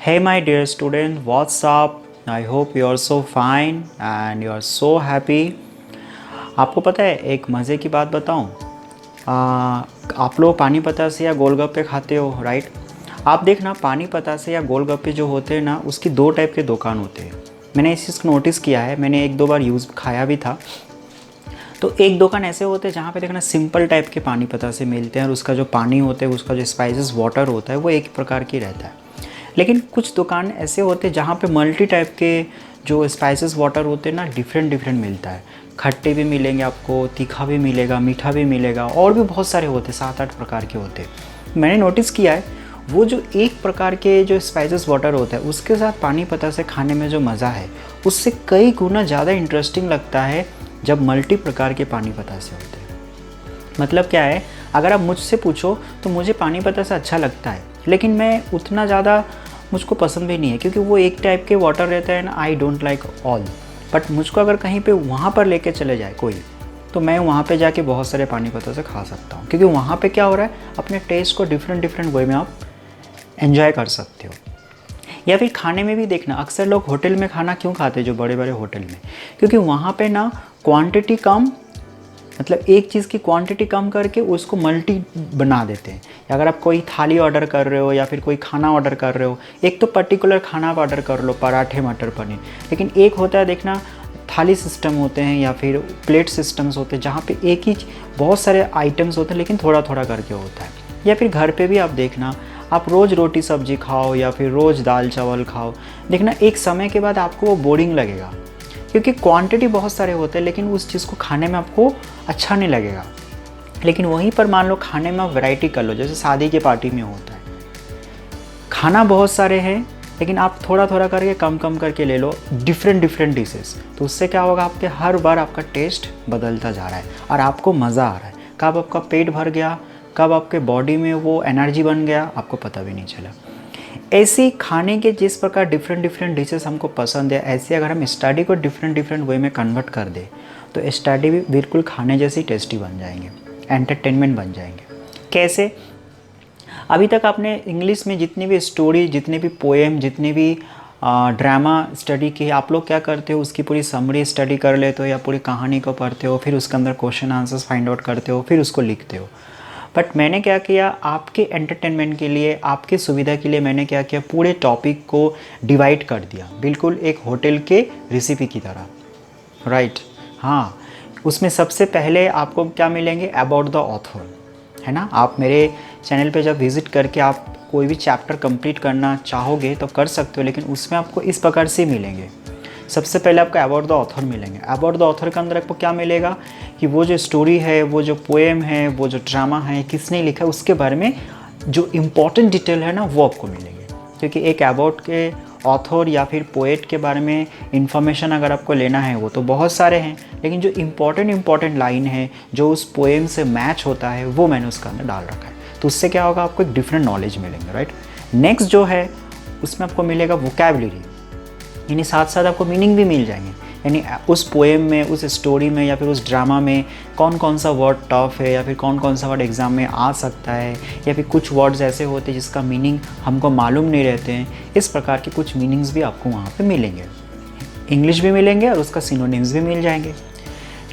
Hey my dear student, what's up? I hope you are so fine and you are so happy. आपको पता है एक मज़े की बात बताऊं? आप लोग पानी पता से या गोलगप्पे खाते हो, राइट? आप देखना पानी पता से या गोलगप्पे जो होते हैं ना, उसकी दो टाइप के दुकान होते हैं। मैंने इस चीज़ को नोटिस किया है, मैंने एक दो बार खाया भी था। तो एक दुकान ऐसे होते हैं जहाँ पे देखना सिंपल टाइप के पानी पता से मिलते हैं और उसका जो पानी होता है, उसका जो स्पाइसेस वाटर होता है वो एक प्रकार की रहता है। लेकिन कुछ दुकान ऐसे होते हैं जहाँ पे मल्टी टाइप के जो स्पाइसेस वाटर होते हैं ना, डिफरेंट डिफरेंट मिलता है। खट्टे भी मिलेंगे आपको, तीखा भी मिलेगा, मीठा भी मिलेगा, और भी बहुत सारे होते हैं, 7-8 प्रकार के होते हैं। मैंने नोटिस किया है वो जो एक प्रकार के जो स्पाइसेस वाटर होता है उसके साथ पानी पता से खाने में जो मज़ा है उससे कई गुना ज़्यादा इंटरेस्टिंग लगता है जब मल्टी प्रकार के पानी पता से होते हैं। मतलब क्या है, अगर आप मुझसे पूछो तो मुझे पानी पता से अच्छा लगता है, लेकिन मैं उतना ज़्यादा मुझको पसंद भी नहीं है क्योंकि वो एक टाइप के वाटर रहता है ना। I don't like all. But मुझको अगर कहीं पे वहाँ पर लेके चले जाए कोई, तो मैं वहाँ पे जाके बहुत सारे पानी पता से खा सकता हूँ, क्योंकि वहाँ पे क्या हो रहा है, अपने टेस्ट को डिफरेंट डिफरेंट वे में आप एंजॉय कर सकते हो। या फिर खाने में भी देखना, अक्सर लोग होटल में खाना क्यों खाते हैं, जो बड़े बड़े होटल में, क्योंकि वहाँ पे ना क्वांटिटी कम, मतलब एक चीज़ की क्वांटिटी कम करके उसको मल्टी बना देते हैं। अगर आप कोई थाली ऑर्डर कर रहे हो या फिर कोई खाना ऑर्डर कर रहे हो, एक तो पर्टिकुलर खाना आप ऑर्डर कर लो, पराठे मटर पनीर, लेकिन एक होता है देखना थाली सिस्टम होते हैं या फिर प्लेट सिस्टम्स होते हैं जहाँ पे एक ही बहुत सारे आइटम्स होते हैं लेकिन थोड़ा थोड़ा करके होता है। या फिर घर पे भी आप देखना, आप रोज़ रोटी सब्जी खाओ या फिर रोज़ दाल चावल खाओ, देखना एक समय के बाद आपको वो बोरिंग लगेगा, क्योंकि क्वांटिटी बहुत सारे होते हैं लेकिन उस चीज़ को खाने में आपको अच्छा नहीं लगेगा। लेकिन वहीं पर मान लो खाने में आप वैरायटी कर लो, जैसे शादी के पार्टी में होता है, खाना बहुत सारे हैं लेकिन आप थोड़ा थोड़ा करके कम कम करके ले लो डिफरेंट डिफरेंट डिशेस, तो उससे क्या होगा, आपके हर बार आपका टेस्ट बदलता जा रहा है और आपको मज़ा आ रहा है। कब आपका पेट भर गया, कब आपके बॉडी में वो एनर्जी बन गया, आपको पता भी नहीं चला। ऐसे खाने के जिस प्रकार डिफरेंट डिफरेंट डिशेस हमको पसंद है, ऐसे अगर हम स्टडी को डिफरेंट डिफरेंट वे में कन्वर्ट कर दें तो स्टडी भी बिल्कुल खाने जैसी टेस्टी बन जाएंगे, एंटरटेनमेंट बन जाएंगे। कैसे? अभी तक आपने इंग्लिश में जितनी भी स्टोरी, जितने भी पोएम, जितने भी ड्रामा स्टडी की, आप लोग क्या करते हो, उसकी पूरी समरी स्टडी कर लेते हो या पूरी कहानी को पढ़ते हो, फिर उसके अंदर क्वेश्चन आंसर्स फाइंड आउट करते हो, फिर उसको लिखते हो। बट मैंने क्या किया, आपके एंटरटेनमेंट के लिए, आपकी सुविधा के लिए मैंने क्या किया, पूरे टॉपिक को डिवाइड कर दिया, बिल्कुल एक होटल के रेसिपी की तरह, राइट? हाँ, उसमें सबसे पहले आपको क्या मिलेंगे, अबाउट द ऑथर, है ना। आप मेरे चैनल पे जब विज़िट करके आप कोई भी चैप्टर कंप्लीट करना चाहोगे तो कर सकते हो, लेकिन उसमें आपको इस प्रकार से मिलेंगे। सबसे पहले आपको अबाउट द ऑथर मिलेंगे। अबाउट द ऑथर के अंदर आपको क्या मिलेगा कि वो जो स्टोरी है, वो जो पोएम है, वो जो ड्रामा है, किसने लिखा है, उसके बारे में जो इम्पोर्टेंट डिटेल है ना, वो आपको मिलेंगे। क्योंकि एक अबाउट के ऑथर या फिर पोएट के बारे में इंफॉर्मेशन अगर आपको लेना है वो तो बहुत सारे हैं, लेकिन जो इम्पोर्टेंट लाइन है, जो उस पोएम से मैच होता है, वो मैंने उसके अंदर डाल रखा है। तो उससे क्या होगा, आपको एक डिफरेंट नॉलेज मिलेंगे, राइट। नेक्स्ट जो है उसमें आपको मिलेगा वोकैबुलरी, यानी साथ साथ आपको मीनिंग भी मिल जाएंगे, यानी उस पोएम में, उस स्टोरी में या फिर उस ड्रामा में कौन कौन सा वर्ड टफ है या फिर कौन कौन सा वर्ड एग्ज़ाम में आ सकता है, या फिर कुछ वर्ड्स ऐसे होते हैं जिसका मीनिंग हमको मालूम नहीं रहते हैं। इस प्रकार के कुछ मीनिंग्स भी आपको वहाँ पे मिलेंगे, इंग्लिश भी मिलेंगे और उसका सिनोनिम्स भी मिल जाएंगे।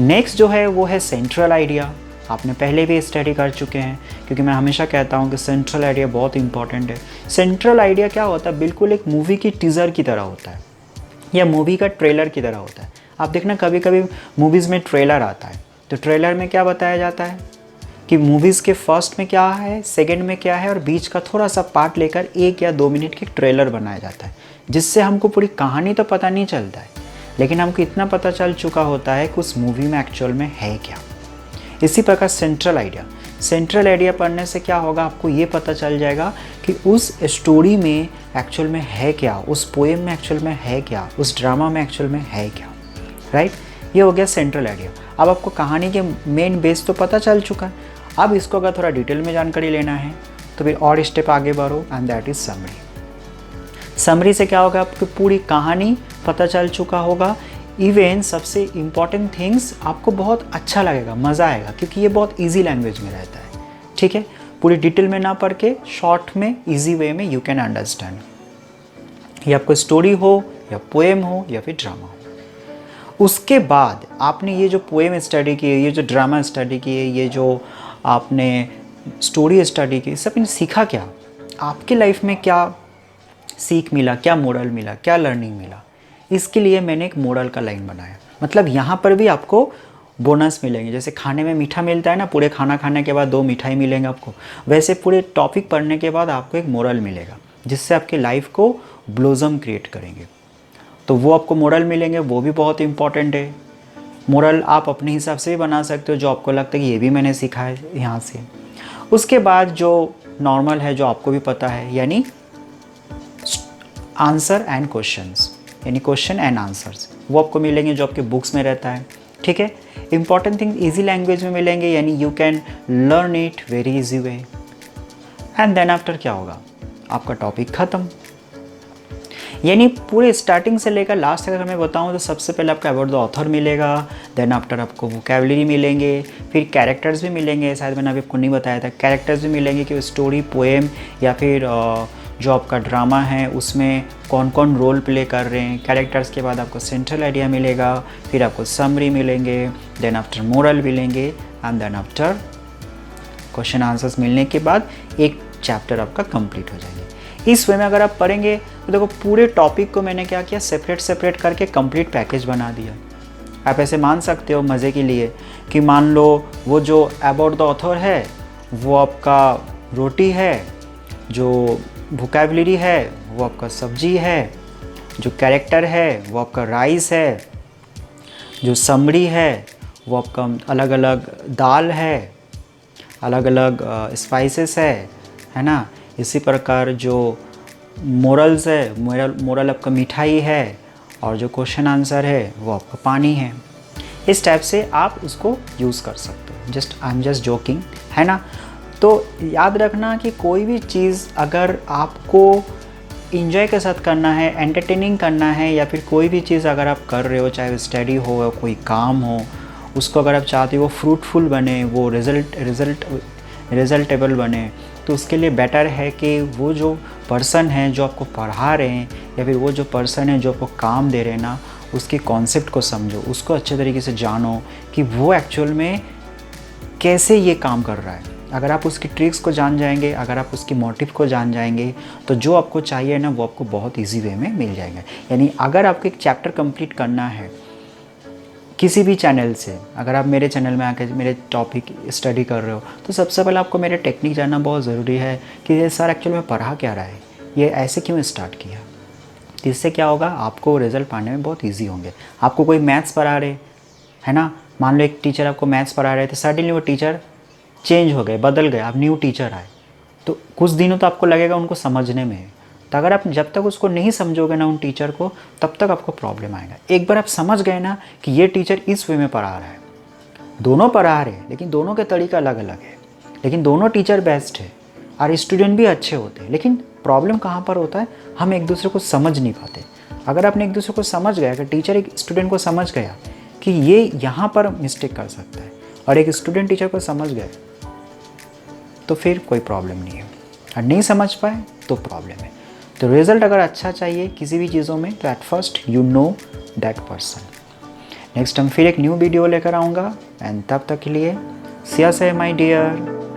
नेक्स्ट जो है वो है सेंट्रल आइडिया। आपने पहले भी स्टडी कर चुके हैं, क्योंकि मैं हमेशा कहता हूँ कि सेंट्रल आइडिया बहुत इंपॉर्टेंट है। सेंट्रल आइडिया क्या होता है, बिल्कुल एक मूवी की टीज़र की तरह होता है या मूवी का ट्रेलर की तरह होता है। आप देखना कभी कभी मूवीज़ में ट्रेलर आता है, तो ट्रेलर में क्या बताया जाता है कि मूवीज़ के फर्स्ट में क्या है, सेकंड में क्या है, और बीच का थोड़ा सा पार्ट लेकर 1 या 2 मिनट के ट्रेलर बनाया जाता है, जिससे हमको पूरी कहानी तो पता नहीं चलता है, लेकिन हमको इतना पता चल चुका होता है कि उस मूवी में एक्चुअल में है क्या। इसी प्रकार सेंट्रल आइडिया पढ़ने से क्या होगा, आपको ये पता चल जाएगा कि उस स्टोरी में एक्चुअल में है क्या, उस पोएम में एक्चुअल में है क्या, उस ड्रामा में एक्चुअल में है क्या, राइट। ये हो गया सेंट्रल आइडिया। अब आपको कहानी के मेन बेस तो पता चल चुका है। अब इसको अगर थोड़ा डिटेल में जानकारी लेना है तो फिर और स्टेप आगे बढ़ो, and that is summary. Summary से क्या होगा, आपको पूरी कहानी पता चल चुका होगा। इवन सबसे इम्पॉर्टेंट थिंग्स आपको बहुत अच्छा लगेगा, मज़ा आएगा, क्योंकि ये बहुत ईजी लैंग्वेज में रहता है, ठीक है। पूरी डिटेल में ना पढ़ के शॉर्ट में, ईजी वे में यू कैन अंडरस्टैंड। ये आपको स्टोरी हो या पोएम हो या फिर ड्रामा हो। उसके बाद आपने ये जो पोएम स्टडी की है, ये जो ड्रामा स्टडी की है, ये जो आपने स्टोरी स्टडी की, सब इन सीखा क्या, आपके लाइफ में क्या सीख मिला, क्या मोरल मिला, क्या लर्निंग मिला। इसके लिए मैंने एक मोरल का लाइन बनाया। मतलब यहाँ पर भी आपको बोनस मिलेंगे। जैसे खाने में मीठा मिलता है ना, पूरे खाना खाने के बाद 2 मिठाई मिलेंगे आपको, वैसे पूरे टॉपिक पढ़ने के बाद आपको एक मोरल मिलेगा जिससे आपके लाइफ को ब्लोजम क्रिएट करेंगे। तो वो आपको मोरल मिलेंगे, वो भी बहुत इंपॉर्टेंट है। मोरल आप अपने हिसाब से भी बना सकते हो, जो आपको लगता है कि ये भी मैंने सीखा है यहाँ से। उसके बाद जो नॉर्मल है, जो आपको भी पता है, यानी आंसर एंड क्वेश्चंस, यानी क्वेश्चन एंड आंसर्स, वो आपको मिलेंगे जो आपके बुक्स में रहता है। ठीक है। इंपॉर्टेंट थिंग इजी लैंग्वेज में मिलेंगे, यानी you can learn it very easy way. And then after क्या होगा, आपका टॉपिक ख़त्म। यानी पूरे स्टार्टिंग से लेकर लास्ट तक अगर मैं बताऊं तो सबसे पहले आपका अबाउट द ऑथर मिलेगा, देन आफ्टर आपको वोकैबुलरी मिलेंगे, फिर कैरेक्टर्स भी मिलेंगे। शायद मैंने अभी आपको नहीं बताया था, कैरेक्टर्स भी मिलेंगे कि स्टोरी, पोएम या फिर जो आपका ड्रामा है उसमें कौन कौन रोल प्ले कर रहे हैं। कैरेक्टर्स के बाद आपको सेंट्रल आइडिया मिलेगा, फिर आपको समरी मिलेंगे, देन आफ्टर मोरल मिलेंगे, and then after question answers मिलने के बाद एक चैप्टर आपका कंप्लीट हो जाएंगे। इस वे में अगर आप पढ़ेंगे तो देखो पूरे टॉपिक को मैंने क्या किया, सेपरेट करके कंप्लीट पैकेज बना दिया। आप ऐसे मान सकते हो मज़े के लिए कि मान लो वो जो अबाउट द ऑथर है वो आपका रोटी है, जो वोकैबुलरी है वो आपका सब्जी है, जो कैरेक्टर है वो आपका राइस है, जो समरी है वो आपका अलग अलग दाल है, अलग अलग स्पाइसेस है ना। इसी प्रकार जो मोरल्स है, मोरल आपका मिठाई है, और जो क्वेश्चन आंसर है वो आपका पानी है। इस टाइप से आप उसको यूज़ कर सकते हो। आई एम जस्ट जोकिंग, है ना। तो याद रखना कि कोई भी चीज़ अगर आपको इंजॉय के साथ करना है, एंटरटेनिंग करना है, या फिर कोई भी चीज़ अगर आप कर रहे हो, चाहे स्टडी हो या कोई काम हो, उसको अगर आप चाहते हो वो फ्रूटफुल बने, वो रिजल्टेबल बने, तो उसके लिए बेटर है कि वो जो पर्सन है जो आपको पढ़ा रहे हैं, या फिर वो जो पर्सन है जो आपको काम दे रहे हैं ना, उसके कॉन्सेप्ट को समझो, उसको अच्छे तरीके से जानो कि वो एक्चुअल में कैसे ये काम कर रहा है। अगर आप उसकी ट्रिक्स को जान जाएंगे, अगर आप उसकी मोटिव को जान जाएंगे, तो जो आपको चाहिए ना वो आपको बहुत इजी वे में मिल जाएगा। यानी अगर आपको एक चैप्टर कंप्लीट करना है किसी भी चैनल से, अगर आप मेरे चैनल में आकर मेरे टॉपिक स्टडी कर रहे हो, तो सबसे पहले आपको मेरे टेक्निक जानना बहुत ज़रूरी है कि ये सर एक्चुअल में पढ़ा क्या रहा है, ये ऐसे क्यों स्टार्ट किया। तो इससे क्या होगा, आपको रिजल्ट पाने में बहुत ईजी होंगे। आपको कोई मैथ्स पढ़ा रहे है ना, मान लो एक टीचर आपको मैथ्स पढ़ा रहे थे, सडनली वो टीचर चेंज हो गए, बदल गए, अब न्यू टीचर आए, तो कुछ दिनों तो आपको लगेगा उनको समझने में। तो अगर आप जब तक उसको नहीं समझोगे ना उन टीचर को, तब तक आपको प्रॉब्लम आएगा। एक बार आप समझ गए ना कि ये टीचर इस वे में पढ़ा रहा है, दोनों पढ़ा रहे हैं लेकिन दोनों के तरीका अलग अलग है, लेकिन दोनों टीचर बेस्ट है और स्टूडेंट भी अच्छे होते हैं। लेकिन प्रॉब्लम कहाँ पर होता है, हम एक दूसरे को समझ नहीं पाते। अगर आपने एक दूसरे को समझ गया, अगर टीचर एक स्टूडेंट को समझ गया कि ये यहाँ पर मिस्टेक कर सकता है, और एक स्टूडेंट टीचर को समझ गए, तो फिर कोई प्रॉब्लम नहीं है। और नहीं समझ पाए तो प्रॉब्लम है। तो रिज़ल्ट अगर अच्छा चाहिए किसी भी चीज़ों में, तो at first you know that person. Next हम फिर एक न्यू वीडियो लेकर आऊँगा, एंड तब तक के लिए सिया से माय डियर।